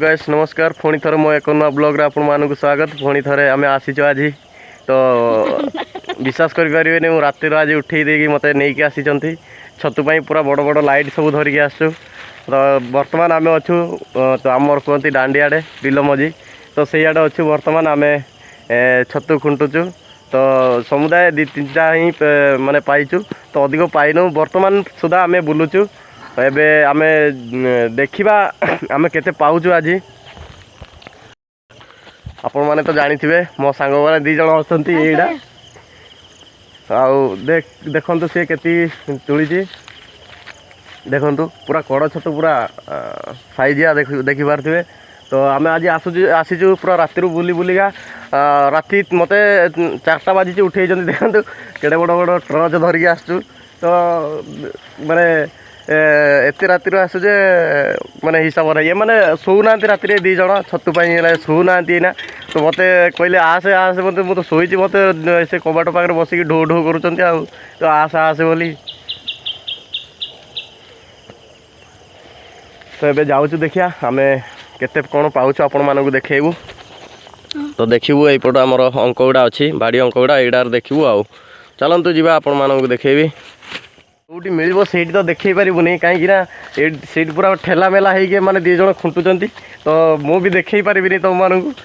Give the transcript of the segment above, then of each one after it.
Guys नमस्कार पुणी थर मो एक नुआ ब्लॉग रे आपण मानक स्वागत। पुणी थरे आमे आसीचो आज तो विश्वास करि परिबेनी मु राति रो आज उठेई देकी मते नै के आसीचंती छतु पई पूरा बड़ बड़ लाइट सब धरिक आसु। तो वर्तमान आमे अछु तो आमर कहती डांडियाडे बिल मझी तो से आडे अछु। वर्तमान आमे छतु खुंटुचु तो समुदाय 2-3टा ही माने पाइचु तो अधिक पाइनु। वर्तमान सुधा आमे बुलुचु एबे आमे देखिबा आमे केते पाउचु। आज आपण माने तो जानी थिबे मो सांग माने 2 जण अछंती एडा आउ देखंतु से केती तुळीची देखंतु पूरा कड़ छतु पूरा साइजिया देखि पारथिबे। तो आमे आज आसीचु पूरा राति बुली बुलिका राति मते 4टा बाजी उठे देखंतु केडे बड़ बड़ ट्रच धरिक आसचु। तो माने एत राति आसु जे माने हिसाब ना ये माने शोना राति 2 जण छतु शोना ना। तो मत कहले आसे आसे मत मुझे शोची मत से कबाट पाखे बसिक ढो ढो कर तो आसे आसे बोली तो ये जाऊँ देखिया आमे केते कौन पाउछु आपण मानक देखैबू। तो देखिबू एपट आमर अंक गुड़ा अच्छी बाड़ी अंक गुड़ा एडार देखिबू आउ चलतु जी आपण मानक देखैबी कौटी मिल से तो देखई पारूनी कहीं से पूरा ठेला मेला है माने 2 जण खुंटुचंती। तो मु भी देखई पारिबिनी तुम मानक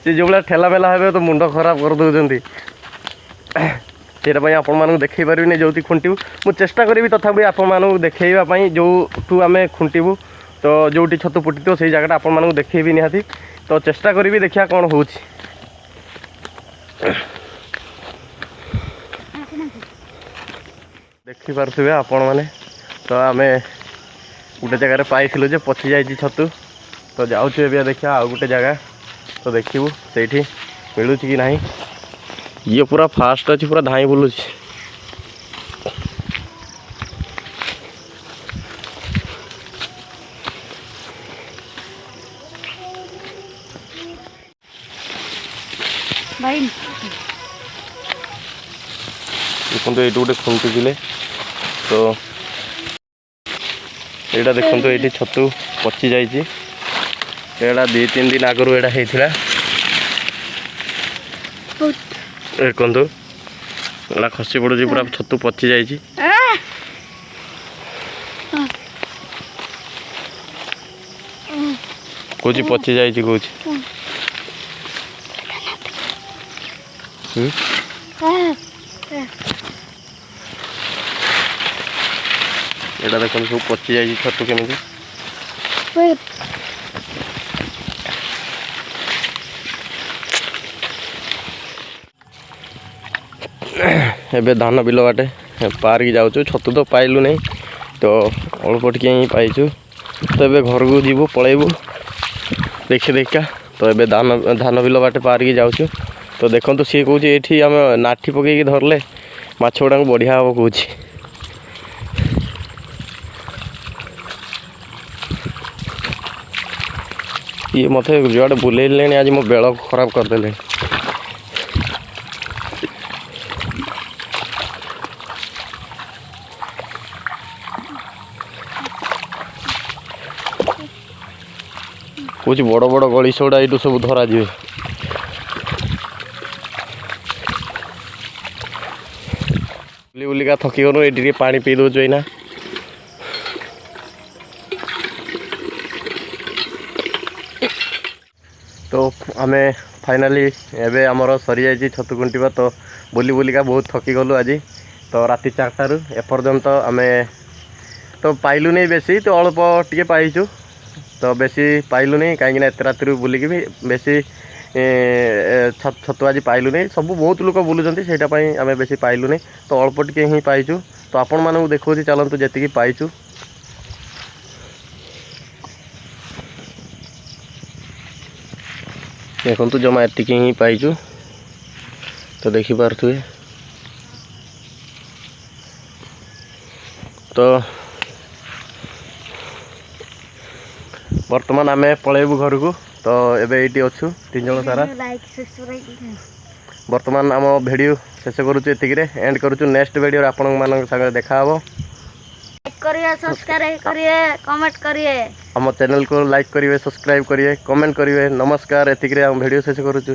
से जो भाई ठेला मेला है तो मुंड खराब कर दौरान से आपण मानक देखई पारिबिनी जो खुंटू मु चेष्टा करी तथापि आपण मानक देखैबा जो आम खुंटू तो जोटी छतु फुटी तो से जगह आपण मानक देखैबी निहाती। तो चेष्टा करी देखिया कौन हो देखी पारे आपण मैंने। तो आम गोटे जगार पाई जे पची जाइए छतु तो जाऊँ देखिया आउ गोटे जगह तो देखू से मिलूँ कि ना। ये पूरा फास्ट अच्छी पूरा धाई बुलूँ देखो ये गोटे खुंटुले। तो यहाँ देखो ये छतु पची जाइए 2-3 दिन आगु यहाँ होता देखु एटा खसी पड़ू पूरा छतु पची जाइए। कौच पची जाइए कौच एटा देखो सब पची जाइए छतु केमी एबे धान बिल बाटे पार्क जाऊँ छतु तो पाइलु नहीं तो अल्प टिके ही पाइचु। तो एबे घर को जीवु पलैबू देखी देखा। तो एबे धान बिल बाटे पार्क जाऊँ तो देखो सी कौच ये आम नाठी पकईकि धरले माछ गुड़ा बढ़िया हम कौच। ये मत जुआड़े बुले आज मो बेल खराब करदे। कुछ बड़ बड़ गली सौड़ा ये सब धरा जाए। बुली बुलिका थकी गलु ये पानी पी दौचु एना। तो आमे फाइनाली एबे आमर सरी जाइए छतु कुंटिबा। तो बुली बुलिका बहुत थकी गलु आज। तो राति 4टारू एपर्यंत आमे तो पाइलु नहीं बेसी तो अल्प टिके पाइचु। तो बेसी पाइलु नहीं कहीं एत राति बुलिक भी बेसी छतु आज पाइलु नहीं। सब बहुत लोग बुलूँ से आम बेसी पाइलु नहीं तो अल्प टिके ही पाइचु। तो आपण मानक देखो चलतु जी पाइचु। देखु जमा एतिक ही पाइचु तो देखी पारे। तो वर्तमान आमे पलैबू घर को। तो एबे ये अच्छु 3 जण सारा वर्तमान आम भिडियो शेष करुचु एतिक एंड करुचु। नेक्स्ट वीडियो आपण मान संगे देखा। लाइक करिए, सब्सक्राइब करिए, कमेंट करिए। आम चैनल को लाइक करेंगे, सब्सक्राइब करेंगे, कमेंट करेंगे। नमस्कार, एतिक आम वीडियो शेष करुचु।